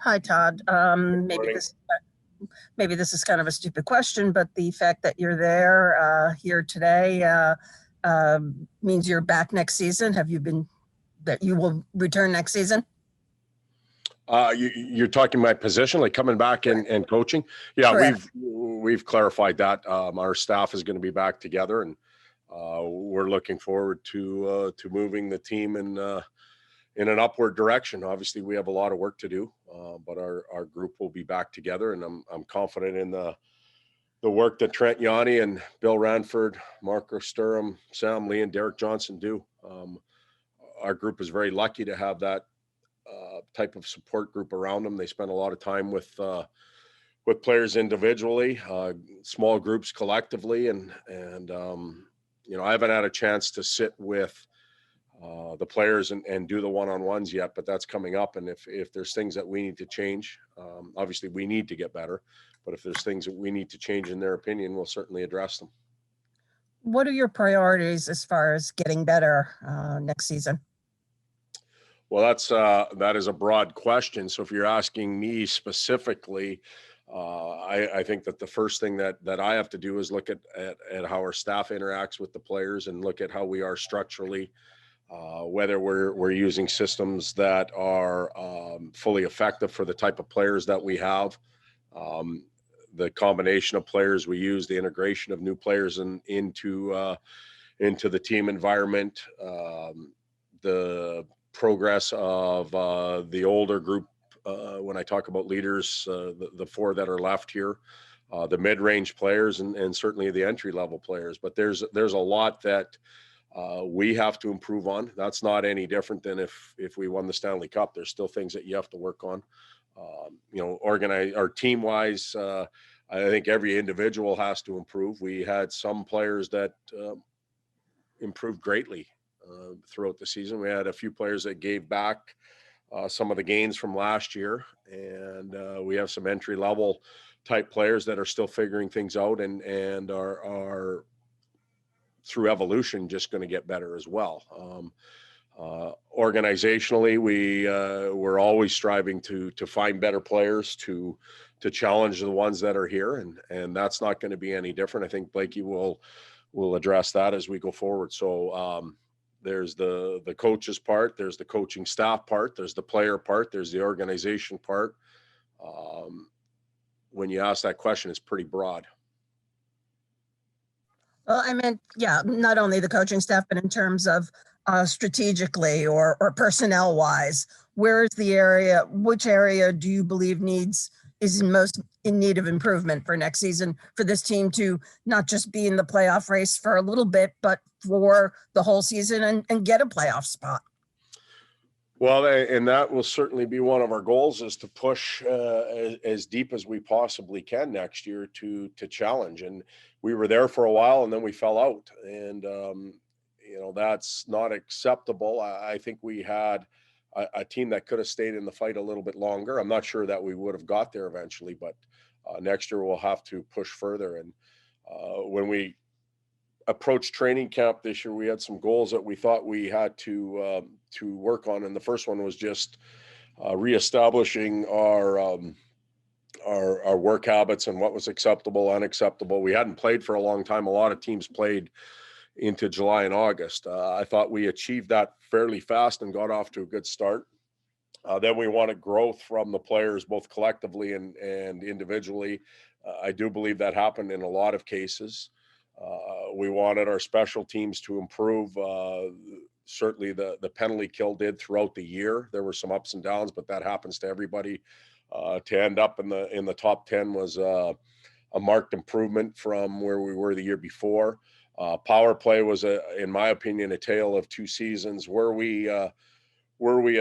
Hi, Todd. Morning. Maybe this is kind of a stupid question, but the fact that you're there here today means you're back next season. Have you been that you will return next season? You're talking my position, like coming back Correct. and coaching. Yeah, Correct. we've clarified that. Our staff is going to be back together, and we're looking forward to moving the team in an upward direction. Obviously, we have a lot of work to do, but our group will be back together, and I'm confident in the work that Trent Yanni and Bill Ranford, Marco Sturm, Sam Lee, and Derek Johnson do. Our group is very lucky to have that type of support group around them. They spend a lot of time with players individually, small groups collectively, and I haven't had a chance to sit with the players and do the one-on-ones yet, but that's coming up. And if there's things that we need to change, obviously we need to get better. But if there's things that we need to change in their opinion, we'll certainly address them. What are your priorities as far as getting better next season? Well, that is a broad question. So if you're asking me specifically, I think that the first thing that I have to do is look at how our staff interacts with the players and look at how we are structurally, whether we're using systems that are fully effective for the type of players that we have, the combination of players we use, the integration of new players into the team environment, the progress of the older group. When I talk about leaders, the four that are left here, the mid-range players, and certainly the entry-level players. But there's a lot that we have to improve on. That's not any different than if we won the Stanley Cup. There's still things that you have to work on. Organize our team-wise. I think every individual has to improve. We had some players that improved greatly throughout the season. We had a few players that gave back some of the gains from last year, and we have some entry-level type players that are still figuring things out and are through evolution just going to get better as well. Organizationally, we're always striving to find better players to challenge the ones that are here, and that's not going to be any different. I think Blakey will address that as we go forward. So there's the coaches part, there's the coaching staff part, there's the player part, there's the organization part. When you ask that question, it's pretty broad. Well, I meant, yeah, not only the coaching staff, but in terms of strategically or personnel wise, which area do you believe is most in need of improvement for next season for this team to not just be in the playoff race for a little bit, but for the whole season and get a playoff spot? Well, and that will certainly be one of our goals, is to push as deep as we possibly can next year to challenge. And we were there for a while, and then we fell out, and that's not acceptable. I think we had a team that could have stayed in the fight a little bit longer. I'm not sure that we would have got there eventually, but next year we'll have to push further. And when we approached training camp this year, we had some goals that we thought we had to work on, and the first one was just reestablishing our work habits and what was acceptable, unacceptable. We hadn't played for a long time. A lot of teams played into July and August. I thought we achieved that fairly fast and got off to a good start. Then we wanted growth from the players, both collectively and individually. I do believe that happened in a lot of cases. We wanted our special teams to improve. Certainly the penalty kill did throughout the year. There were some ups and downs, but that happens to everybody. To end up in the top 10 was a marked improvement from where we were the year before. Power play was, in my opinion, a tale of two seasons. Were we a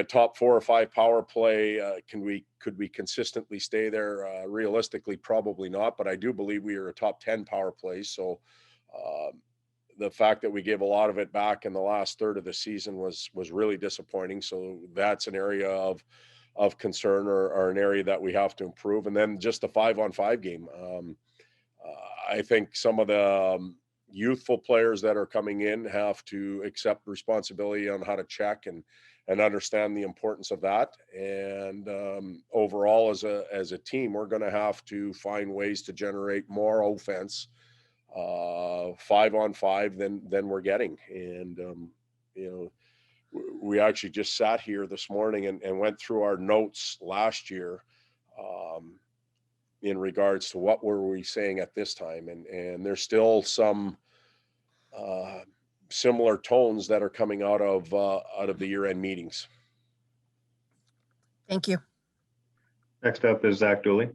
top 4 or 5 power play? Could we consistently stay there? Realistically, probably not. But I do believe we are a top 10 power play. So the fact that we gave a lot of it back in the last third of the season was really disappointing. So that's an area of concern, or an area that we have to improve. And then just the 5-on-5 game. I think some of the youthful players that are coming in have to accept responsibility on how to check and and understand the importance of that. And overall, as a team, we're going to have to find ways to generate more offense, 5-on-5 than we're getting. And we actually just sat here this morning and went through our notes last year in regards to what were we saying at this time, and there's still some similar tones that are coming out of the year-end meetings. Thank you. Next up is Zach Dooley.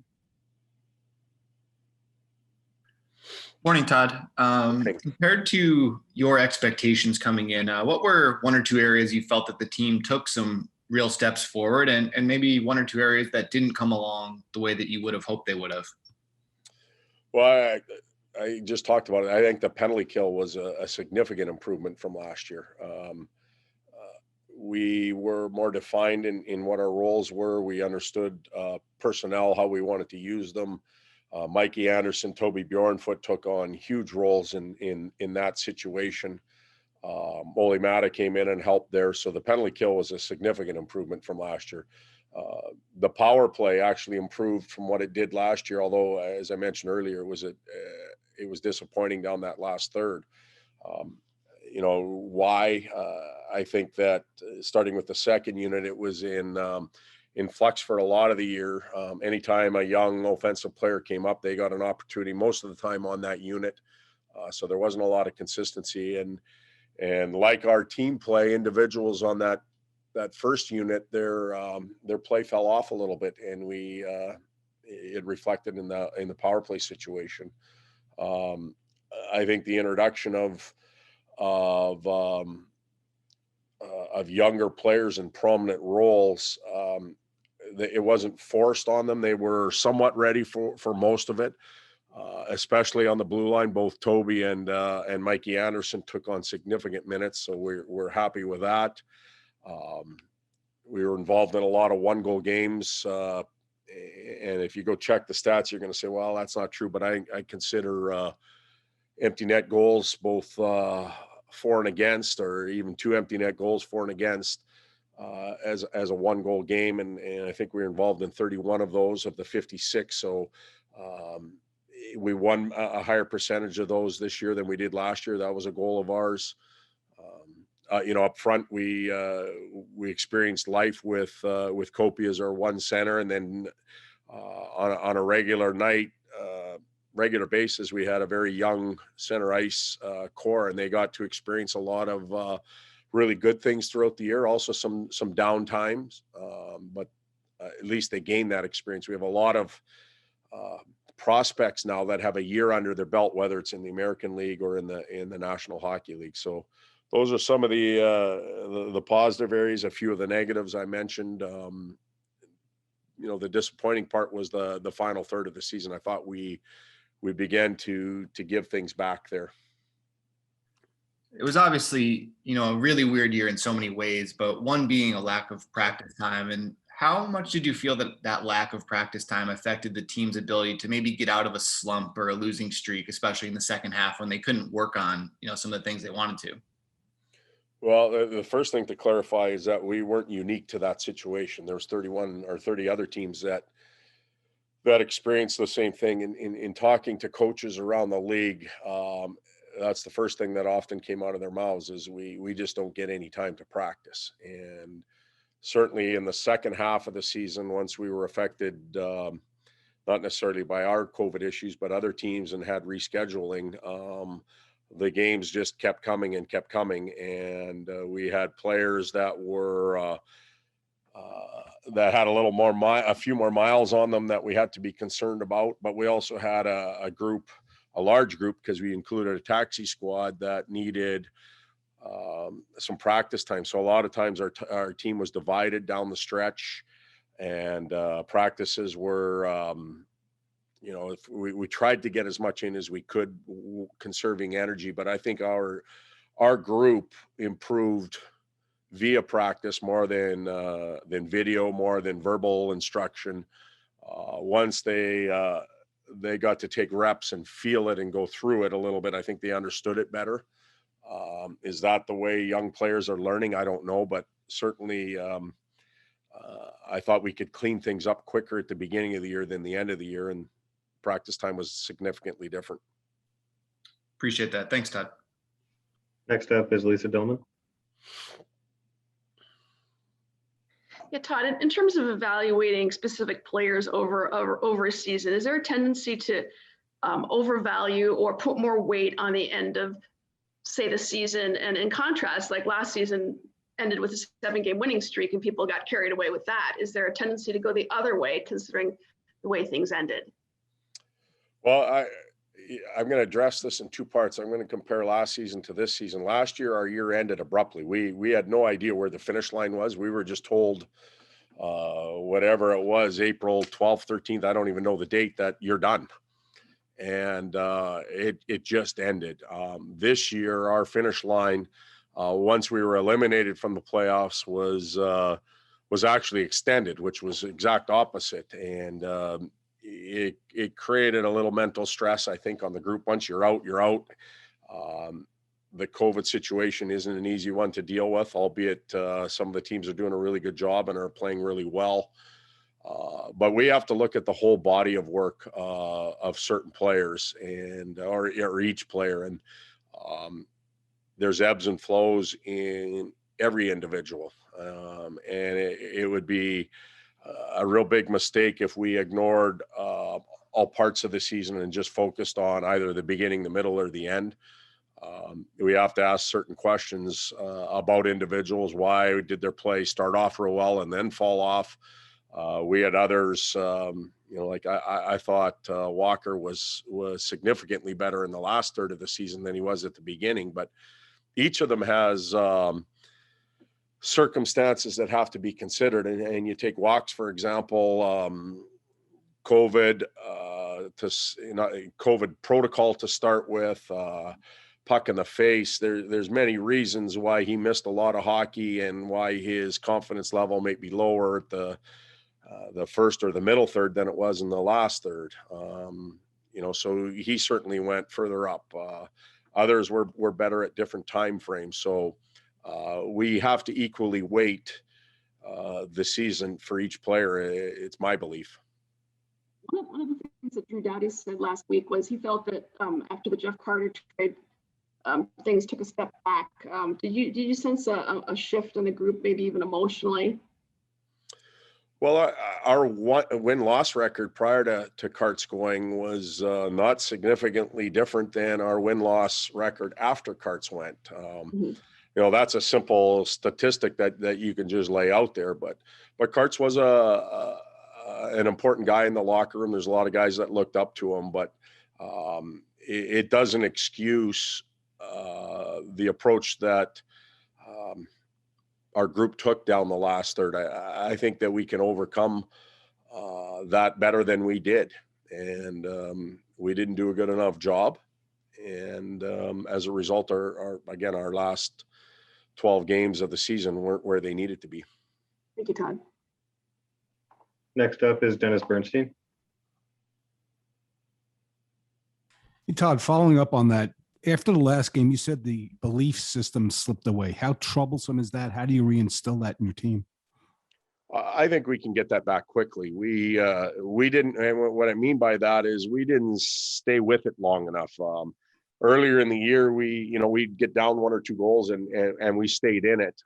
Morning, Todd. Compared to your expectations coming in, what were one or two areas you felt that the team took some real steps forward, and maybe one or two areas that didn't come along the way that you would have hoped they would have? Well, I just talked about it. I think the penalty kill was a significant improvement from last year. We were more defined in what our roles were. We understood personnel, how we wanted to use them. Mikey Anderson, Toby Bjornfoot took on huge roles in that situation. Ole Mata came in and helped there. So the penalty kill was a significant improvement from last year. The power play actually improved from what it did last year, although, as I mentioned earlier, it was disappointing down that last third. Why? I think that starting with the second unit, it was in flux for a lot of the year. Anytime a young offensive player came up, they got an opportunity most of the time on that unit. So there wasn't a lot of consistency. And like our team play, individuals on that first unit, their play fell off a little bit, and it reflected in the power play situation. I think the introduction of younger players in prominent roles, it wasn't forced on them. They were somewhat ready for most of it, especially on the blue line. Both Toby and Mikey Anderson took on significant minutes, so we're happy with that. We were involved in a lot of one-goal games, and if you go check the stats, you're going to say, well, that's not true, but I consider empty net goals, both for and against, or even two empty net goals for and against, as a one-goal game, and I think we were involved in 31 of those of the 56. So we won a higher percentage of those this year than we did last year. That was a goal of ours. Up front, we experienced life with Kopi as our one center, and then on a regular basis, we had a very young center ice core, and they got to experience a lot of really good things throughout the year. Also some down times, but at least they gained that experience. We have a lot of prospects now that have a year under their belt, whether it's in the American League or in the National Hockey League. So those are some of the positive areas. A few of the negatives I mentioned. The disappointing part was the final third of the season. I thought we began to give things back there. It was obviously, a really weird year in so many ways, but one being a lack of practice time. And how much did you feel that lack of practice time affected the team's ability to maybe get out of a slump or a losing streak, especially in the second half when they couldn't work on, some of the things they wanted to? Well, the first thing to clarify is that we weren't unique to that situation. There was 31 or 30 other teams that experienced the same thing. In talking to coaches around the league, that's the first thing that often came out of their mouths is we just don't get any time to practice. And certainly in the second half of the season, once we were affected, not necessarily by our COVID issues, but other teams and had rescheduling, the games just kept coming. And we had players that were that had a few more miles on them that we had to be concerned about. But we also had a large group, because we included a taxi squad that needed some practice time. So a lot of times our team was divided down the stretch, and practices were, if we tried to get as much in as we could, conserving energy. But I think our group improved via practice more than video, more than verbal instruction. Once they got to take reps and feel it and go through it a little bit, I think they understood it better. Is that the way young players are learning? I don't know, but certainly I thought we could clean things up quicker at the beginning of the year than the end of the year, and practice time was significantly different. Appreciate that. Thanks, Todd. Next up is Lisa Dillman. Yeah, Todd, in terms of evaluating specific players over a season, is there a tendency to overvalue or put more weight on the end of, say, the season? And in contrast, like last season ended with a 7-game winning streak and people got carried away with that. Is there a tendency to go the other way considering the way things ended? Well, I'm going to address this in two parts. I'm going to compare last season to this season. Last year, our year ended abruptly. We had no idea where the finish line was. We were just told whatever it was, April 12th, 13th, I don't even know the date, that you're done. And it just ended. This year, our finish line, once we were eliminated from the playoffs, was actually extended, which was exact opposite. And it created a little mental stress, I think, on the group. Once you're out, you're out. The COVID situation isn't an easy one to deal with, albeit some of the teams are doing a really good job and are playing really well. But we have to look at the whole body of work of certain players or each player. And there's ebbs and flows in every individual. And it would be a real big mistake if we ignored all parts of the season and just focused on either the beginning, the middle, or the end. We have to ask certain questions about individuals. Why did their play start off real well and then fall off? We had others, like I thought Walker was significantly better in the last third of the season than he was at the beginning. But each of them has circumstances that have to be considered. And you take Walks, for example, COVID, COVID protocol to start with, puck in the face. There's many reasons why he missed a lot of hockey and why his confidence level may be lower at the first or the middle third than it was in the last third. So he certainly went further up. Others were better at different time frames. So we have to equally weight the season for each player. It's my belief. One of the things that Drew Doughty said last week was he felt that after the Jeff Carter trade, things took a step back. Did you sense a shift in the group, maybe even emotionally? Well, our win-loss record prior to Carts going was not significantly different than our win-loss record after Carts went. That's a simple statistic that you can just lay out there. But Carts was an important guy in the locker room. There's a lot of guys that looked up to him, but it doesn't excuse the approach that our group took down the last third. I think that we can overcome that better than we did. And we didn't do a good enough job. And as a result, our last 12 games of the season weren't where they needed to be. Thank you, Todd. Next up is Dennis Bernstein. Hey, Todd, following up on that, after the last game, you said the belief system slipped away. How troublesome is that? How do you reinstill that in your team? I think we can get that back quickly. We didn't, and what I mean by that is we didn't stay with it long enough. Earlier in the year, we'd get down 1 or 2 goals and we stayed in it.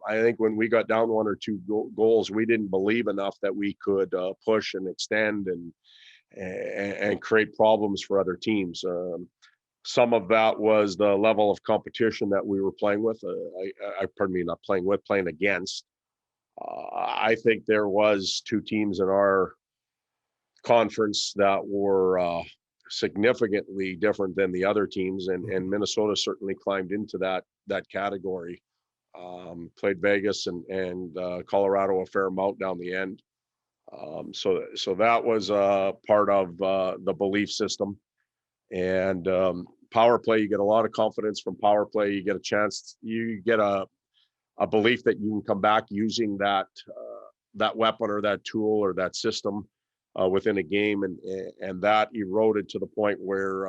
I think when we got down 1 or 2 goals, we didn't believe enough that we could push and extend and create problems for other teams. Some of that was the level of competition that we were playing with. Playing against. I think there was 2 teams in our conference that were significantly different than the other teams, and Minnesota certainly climbed into that category. Played Vegas and Colorado a fair amount down the end. So that was part of the belief system. And power play, you get a lot of confidence from power play. You get a chance, you get a belief that you can come back using that weapon or that tool or that system within a game, and that eroded to the point where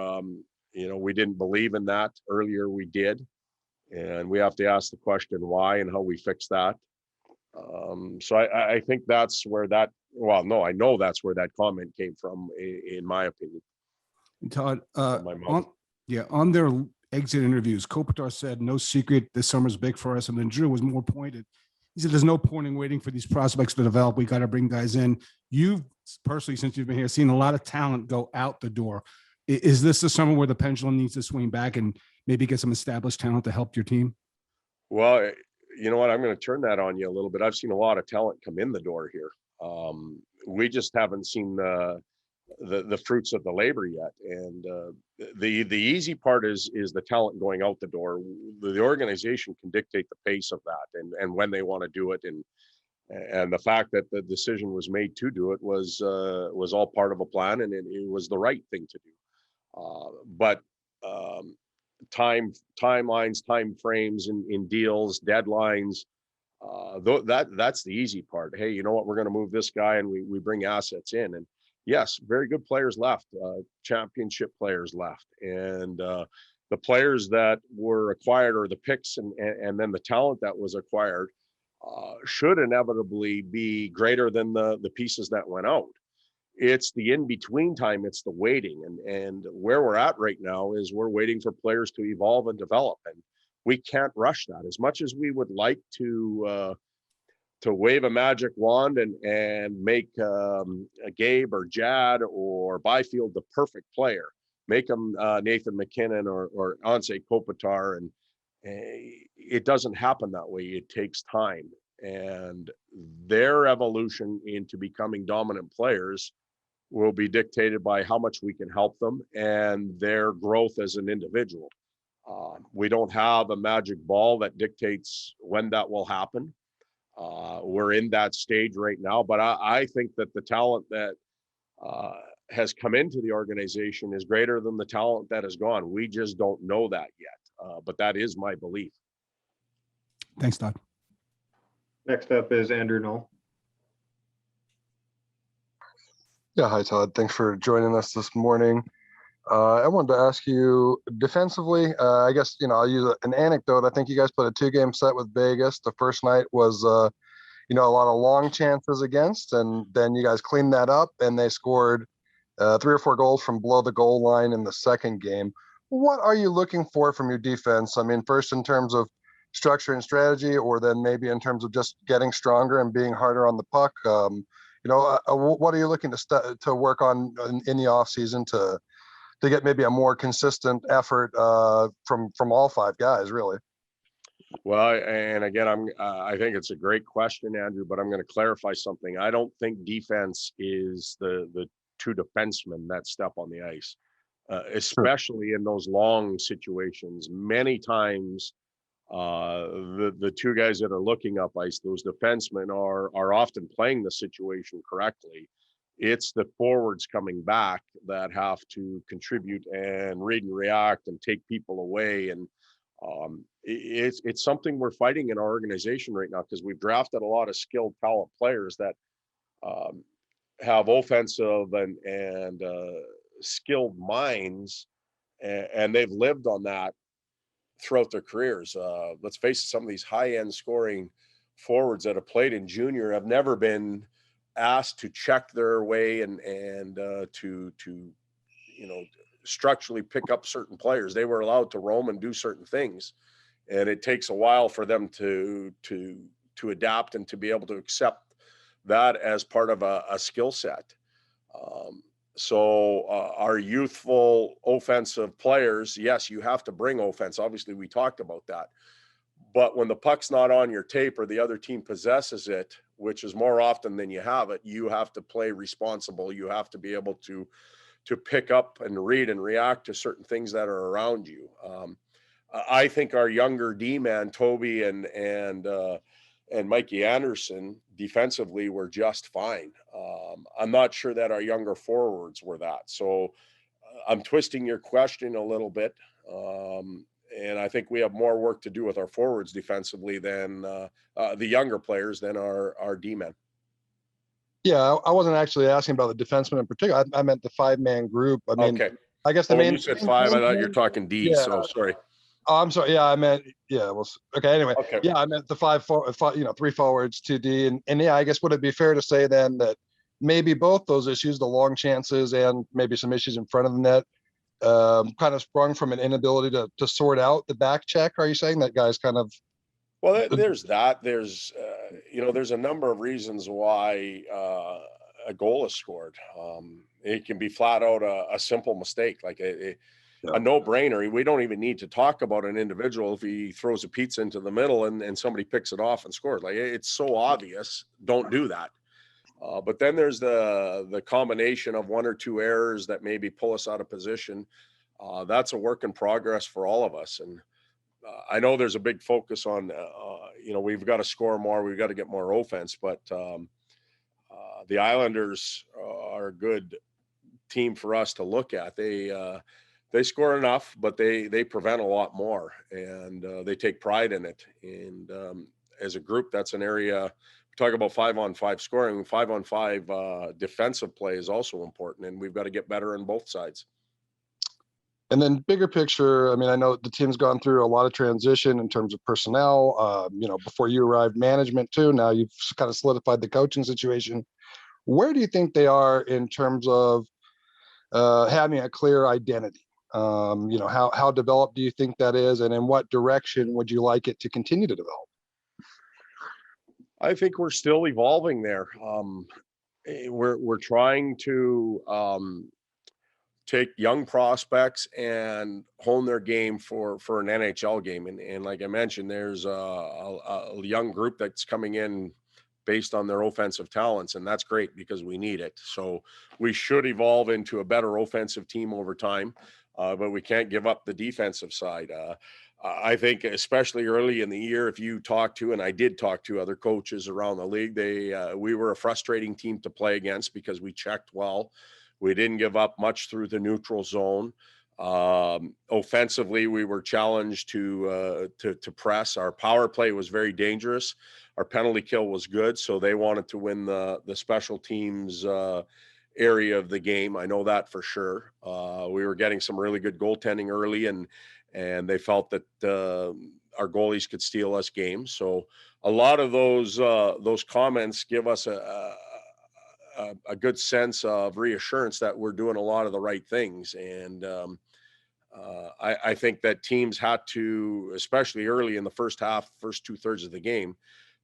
we didn't believe in that. Earlier we did, and we have to ask the question why and how we fix that. So I think that's where that, well, no, I know that's where that comment came from, in my opinion. And Todd, From my mouth. on their exit interviews, Kopitar said, "No secret, this summer's big for us." And then Drew was more pointed. He said, "There's no point in waiting for these prospects to develop. We got to bring guys in." You've personally, since you've been here, seen a lot of talent go out the door. Is this the summer where the pendulum needs to swing back and maybe get some established talent to help your team? Well, you know what? I'm going to turn that on you a little bit. I've seen a lot of talent come in the door here. We just haven't seen the fruits of the labor yet. And the easy part is the talent going out the door. The organization can dictate the pace of that and when they want to do it. And the fact that the decision was made to do it was all part of a plan, and it was the right thing to do. But timelines, time frames in deals, deadlines, that's the easy part. Hey, you know what? We're going to move this guy, and we bring assets in. And yes, very good players left, championship players left, and the players that were acquired, or the picks and then the talent that was acquired, should inevitably be greater than the pieces that went out. It's the in-between time, it's the waiting. And where we're at right now is we're waiting for players to evolve and develop. And we can't rush that. As much as we would like to wave a magic wand and make a Gabe or Jad or Byfield the perfect player, make them Nathan McKinnon or Ansei Kopitar, and it doesn't happen that way. It takes time. And their evolution into becoming dominant players will be dictated by how much we can help them and their growth as an individual. We don't have a magic ball that dictates when that will happen. We're in that stage right now, but I think that the talent that has come into the organization is greater than the talent that has gone. We just don't know that yet, but that is my belief. Thanks, Todd. Next up is Andrew Knoll. Yeah, hi, Todd. Thanks for joining us this morning. I wanted to ask you defensively, I guess, I'll use an anecdote. I think you guys played a 2-game set with Vegas. The first night was, a lot of long chances against, and then you guys cleaned that up and they scored 3 or 4 goals from below the goal line in the second game. What are you looking for from your defense? I mean, first in terms of structure and strategy, or then maybe in terms of just getting stronger and being harder on the puck? What are you looking to work on in the off season to get maybe a more consistent effort from all 5 guys, really? Well, and again, I think it's a great question, Andrew, but I'm going to clarify something. I don't think defense is the 2 defensemen that step on the ice, especially in those long situations. Many times, the 2 guys that are looking up ice, those defensemen are often playing the situation correctly. It's the forwards coming back that have to contribute and read and react and take people away. And it's something we're fighting in our organization right now, because we've drafted a lot of skilled talent players that have offensive and skilled minds, and they've lived on that throughout their careers. Let's face it, some of these high-end scoring forwards that have played in junior have never been asked to check their way and to structurally pick up certain players. They were allowed to roam and do certain things, and it takes a while for them to adapt and to be able to accept that as part of a skill set. So our youthful offensive players, yes, you have to bring offense. Obviously, we talked about that. But when the puck's not on your tape or the other team possesses it, which is more often than you have it, you have to play responsible. You have to be able to pick up and read and react to certain things that are around you. I think our younger D-man, Toby and Mikey Anderson, defensively were just fine. I'm not sure that our younger forwards were that. So I'm twisting your question a little bit. And I think we have more work to do with our forwards defensively than the younger players than our D-men. Yeah, I wasn't actually asking about the defenseman in particular. I meant the 5-man group. I mean, okay. I guess the when main. you said 5, I thought you're talking D. Yeah. So sorry. Oh, I'm sorry. Yeah, I meant, yeah, well, okay. Anyway, Okay. yeah, I meant the three forwards, 2D. And yeah, I guess would it be fair to say then that maybe both those issues, the long chances and maybe some issues in front of the net, kind of sprung from an inability to sort out the back check? Are you saying that guys kind of, Well, there's that. There's, there's a number of reasons why a goal is scored. It can be flat out a simple mistake, like a no-brainer. We don't even need to talk about an individual if he throws a pizza into the middle and somebody picks it off and scores. Like, it's so obvious. Don't do that. But then there's the combination of one or two errors that maybe pull us out of position. That's a work in progress for all of us. And I know there's a big focus on, we've got to score more. We've got to get more offense. But the Islanders are a good team for us to look at. They score enough, but they prevent a lot more, and they take pride in it. And as a group, that's an area. We talk about 5-on-5 scoring. 5-on-5 defensive play is also important, and we've got to get better on both sides. and then bigger picture, I mean, I know the team's gone through a lot of transition in terms of personnel, before you arrived, management too. Now you've kind of solidified the coaching situation. Where do you think they are in terms of having a clear identity? How developed do you think that is, and in what direction would you like it to continue to develop? I think we're still evolving there. We're trying to take young prospects and hone their game for an NHL game. And like I mentioned, there's a young group that's coming in based on their offensive talents, and that's great because we need it. So we should evolve into a better offensive team over time, but we can't give up the defensive side. I think especially early in the year, if you talk to, and I did talk to other coaches around the league, we were a frustrating team to play against because we checked well. We didn't give up much through the neutral zone. Offensively, we were challenged to press. Our power play was very dangerous. Our penalty kill was good, so they wanted to win the special teams area of the game. I know that for sure. We were getting some really good goaltending early, and they felt that our goalies could steal us games. So a lot of those comments give us a good sense of reassurance that we're doing a lot of the right things. And I think that teams had to, especially early in the first half, first 2/3 of the game,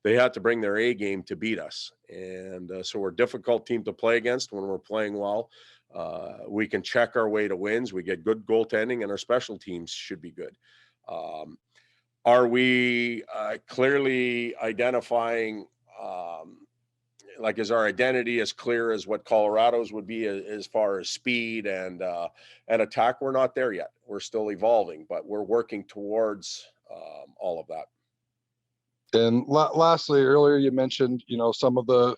they had to bring their A game to beat us. And so we're a difficult team to play against when we're playing well. We can check our way to wins. We get good goaltending, and our special teams should be good. Are we clearly identifying, is our identity as clear as what Colorado's would be as far as speed and attack? We're not there yet. We're still evolving, but we're working towards all of that. And lastly, earlier you mentioned, some of the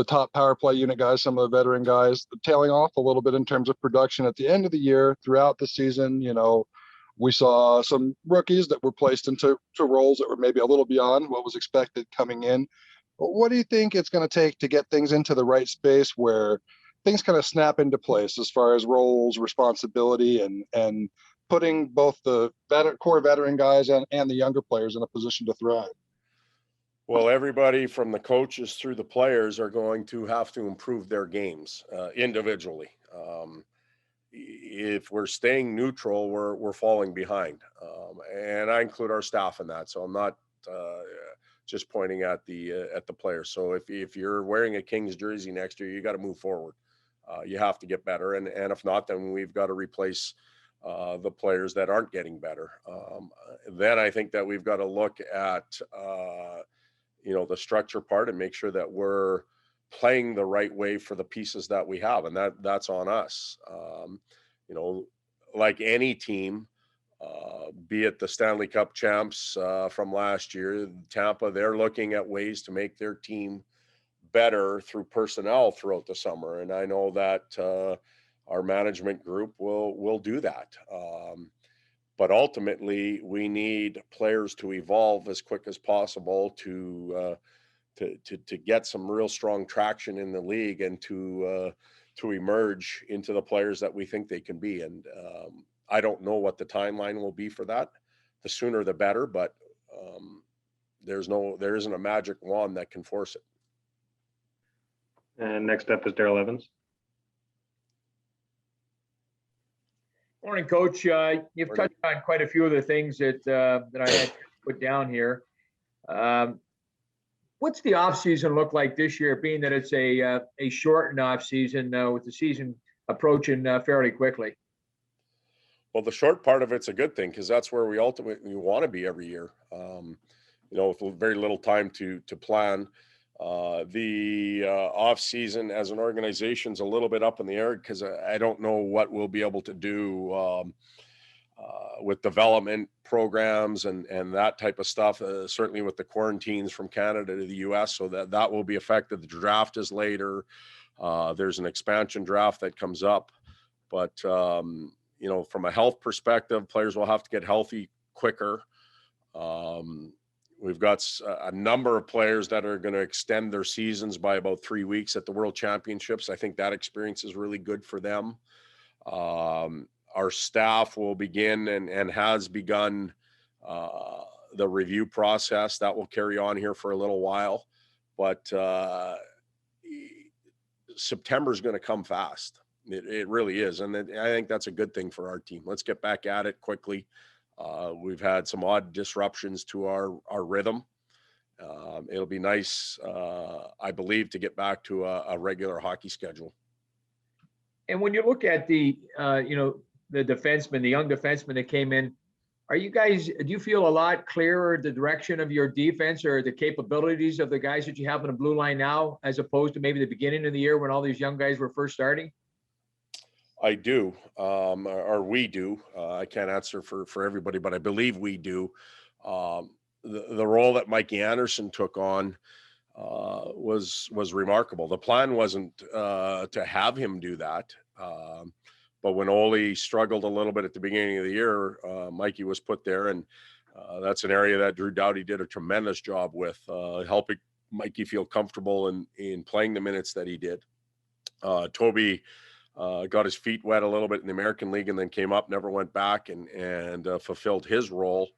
top power play unit guys, some of the veteran guys tailing off a little bit in terms of production at the end of the year. Throughout the season, we saw some rookies that were placed into roles that were maybe a little beyond what was expected coming in. What do you think it's going to take to get things into the right space where things kind of snap into place as far as roles, responsibility, and putting both the core veteran guys and the younger players in a position to thrive? Well, everybody from the coaches through the players are going to have to improve their games individually. If we're staying neutral, we're falling behind, and I include our staff in that. So I'm not just pointing at the players. So if you're wearing a Kings jersey next year, you got to move forward. You have to get better, and if not, then we've got to replace the players that aren't getting better. Then I think that we've got to look at the structure part and make sure that we're playing the right way for the pieces that we have, and that's on us. Like any team, be it the Stanley Cup champs from last year, Tampa, they're looking at ways to make their team better through personnel throughout the summer, and I know that our management group will do that. But ultimately, we need players to evolve as quick as possible to get some real strong traction in the league and to emerge into the players that we think they can be. And I don't know what the timeline will be for that. the sooner the better, but there isn't a magic wand that can force it. And next up is Daryl Evans. Morning, Coach. You've touched on quite a few of the things that I had put down here. What's the offseason look like this year, being that it's a shortened offseason with the season approaching fairly quickly? Well, the short part of it's a good thing because that's where we ultimately want to be every year. With very little time to plan. The off season as an organization is a little bit up in the air because I don't know what we'll be able to do with development programs and that type of stuff. Certainly with the quarantines from Canada to the U.S., so that will be affected. The draft is later. There's an expansion draft that comes up, but from a health perspective, players will have to get healthy quicker. We've got a number of players that are going to extend their seasons by about 3 weeks at the World Championships. I think that experience is really good for them. Our staff will begin and has begun the review process. That will carry on here for a little while. But September is going to come fast. It really is. And I think that's a good thing for our team. Let's get back at it quickly. We've had some odd disruptions to our rhythm. It'll be nice, I believe, to get back to a regular hockey schedule. And when you look at the defensemen, the young defensemen that came in, do you feel a lot clearer the direction of your defense or the capabilities of the guys that you have on the blue line now, as opposed to maybe the beginning of the year when all these young guys were first starting? I do, or we do. I can't answer for everybody, but I believe we do. The role that Mikey Anderson took on was remarkable. The plan wasn't to have him do that, but when Ole struggled a little bit at the beginning of the year, Mikey was put there, and that's an area that Drew Doughty did a tremendous job with, helping Mikey feel comfortable in playing the minutes that he did. Toby got his feet wet a little bit in the American League and then came up, never went back and fulfilled his role.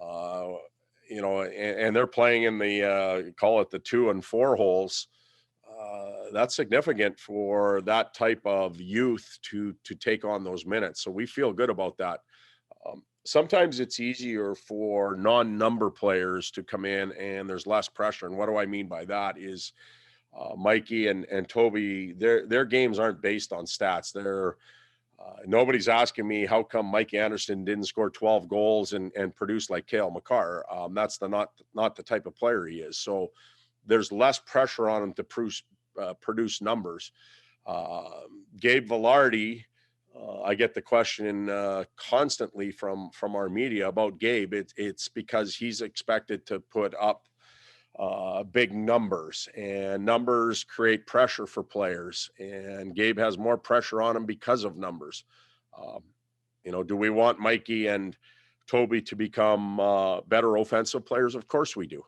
And they're playing in the, call it the 2 and 4 holes. That's significant for that type of youth to take on those minutes. So we feel good about that. Sometimes it's easier for non-number players to come in and there's less pressure. And what do I mean by that is, Mikey and Toby, their games aren't based on stats. Nobody's asking me how come Mike Anderson didn't score 12 goals and produce like Cale Makar. That's not the type of player he is. So there's less pressure on him to produce numbers. Gabe Velarde, I get the question constantly from our media about Gabe. It's because he's expected to put up big numbers, and numbers create pressure for players, and Gabe has more pressure on him because of numbers. Do we want Mikey and Toby to become better offensive players? Of course we do.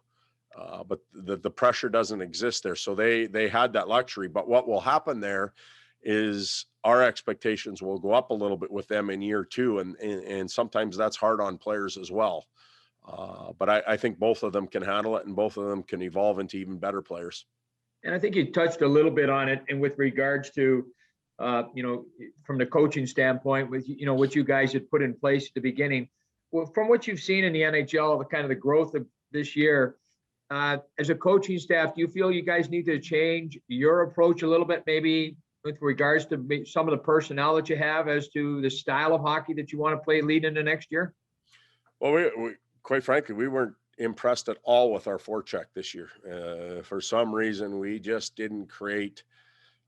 But the pressure doesn't exist there. So they had that luxury. But what will happen there is our expectations will go up a little bit with them in year 2. And sometimes that's hard on players as well. But I think both of them can handle it, and both of them can evolve into even better players. And I think you touched a little bit on it, and with regards to, from the coaching standpoint, with what you guys had put in place at the beginning. Well, from what you've seen in the NHL, the kind of the growth of this year, as a coaching staff, do you feel you guys need to change your approach a little bit, maybe with regards to some of the personnel that you have as to the style of hockey that you want to play lead into next year? Well, we quite frankly, we weren't impressed at all with our forecheck this year. For some reason, we just didn't create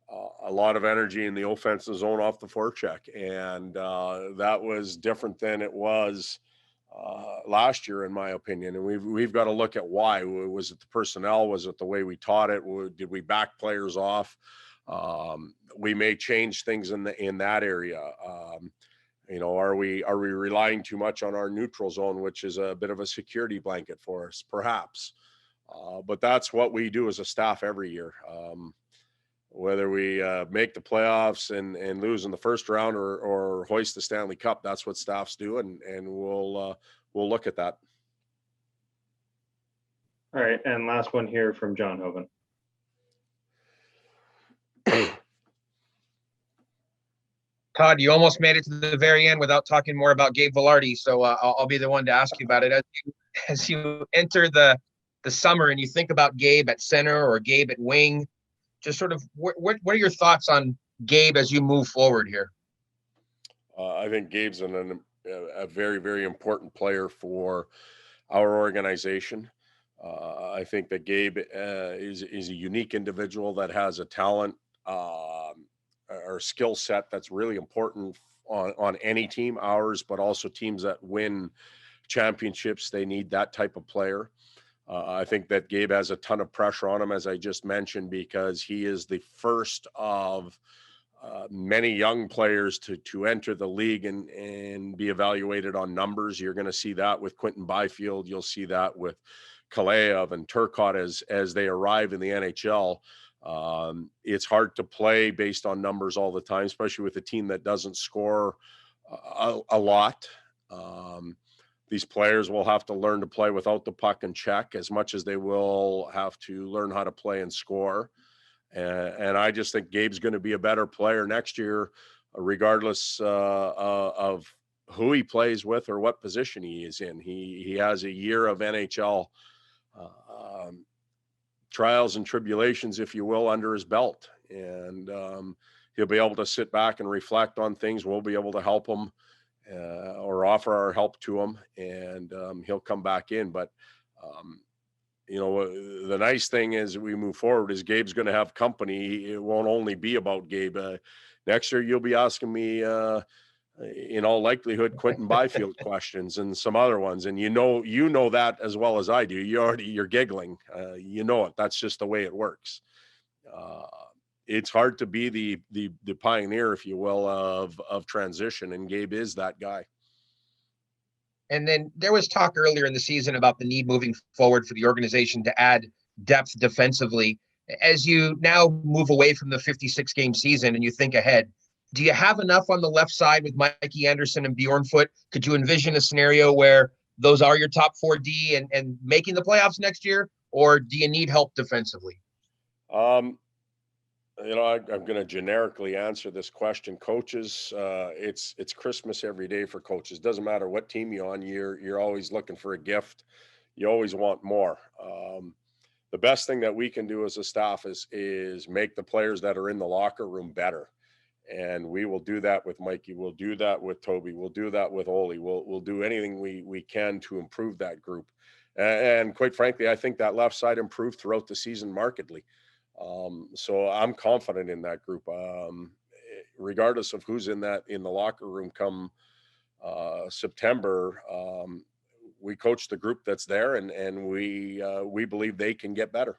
a lot of energy in the offensive zone off the forecheck. And that was different than it was last year, in my opinion. And we've got to look at why. Was it the personnel? Was it the way we taught it? Did we back players off? We may change things in that area. Are we relying too much on our neutral zone, which is a bit of a security blanket for us, perhaps? But that's what we do as a staff every year. Whether we make the playoffs and lose in the first round or hoist the Stanley Cup, that's what staffs do, and we'll we'll look at that. All right, and last one here from John Hoven. Todd, you almost made it to the very end without talking more about Gabe Velarde, so I'll be the one to ask you about it. As you enter the summer and you think about Gabe at center or Gabe at wing, just sort of what are your thoughts on Gabe as you move forward here? I think Gabe's a very, very important player for our organization. I think that Gabe is a unique individual that has a talent or skill set that's really important on any team, ours, but also teams that win championships. They need that type of player. I think that Gabe has a ton of pressure on him, as I just mentioned, because he is the first of many young players to enter the league and be evaluated on numbers. You're going to see that with Quinton Byfield. You'll see that with Kaleyev and Turcotte as they arrive in the NHL. It's hard to play based on numbers all the time, especially with a team that doesn't score a lot. These players will have to learn to play without the puck and check as much as they will have to learn how to play and score. And I just think Gabe's going to be a better player next year, regardless of who he plays with or what position he is in. He has a year of NHL trials and tribulations, if you will, under his belt. And he'll be able to sit back and reflect on things. We'll be able to help him or offer our help to him, and he'll come back in. But, the nice thing is we move forward is Gabe's going to have company. It won't only be about Gabe. Next year, you'll be asking me, in all likelihood, Quinton Byfield questions and some other ones. And you know that as well as I do. You're giggling. You know it. That's just the way it works. It's hard to be the pioneer, if you will, of transition, and Gabe is that guy. And then there was talk earlier in the season about the need moving forward for the organization to add depth defensively. As you now move away from the 56-game season and you think ahead, do you have enough on the left side with Mikey Anderson and Bjornfoot? Could you envision a scenario where those are your top 4D and making the playoffs next year, or do you need help defensively? I'm going to generically answer this question. Coaches, it's Christmas every day for coaches. Doesn't matter what team you're on. You're always looking for a gift. You always want more. The best thing that we can do as a staff is make the players that are in the locker room better. And we will do that with Mikey. We'll do that with Toby. We'll do that with Ole. We'll do anything we can to improve that group. And quite frankly, I think that left side improved throughout the season markedly. So I'm confident in that group. Regardless of who's in the locker room come September, we coach the group that's there, and we believe they can get better.